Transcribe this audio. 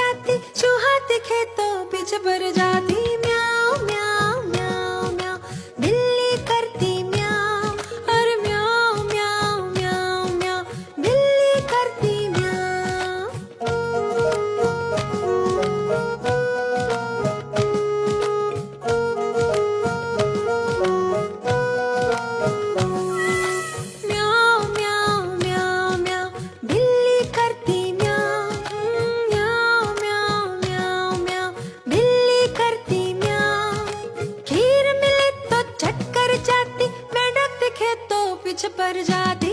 आती, चूहा दिखे तो पीछे पड़ जाती। म्याऊं म्याऊं म्याऊं म्याऊं, बिल्ली करती म्याऊं, और म्याऊं म्याऊं म्याऊं म्याऊं, बिल्ली करती म्याऊं म्याऊं म्याऊं म्याऊं, बिल्ली करती म्याऊं, म्याऊं म्याऊं म्याऊं म्याऊं, बिल्ली करती म्याऊं। खीर मिले तो चट कर जाती, मेंढक दिखे तो पीछे पड़ जाती।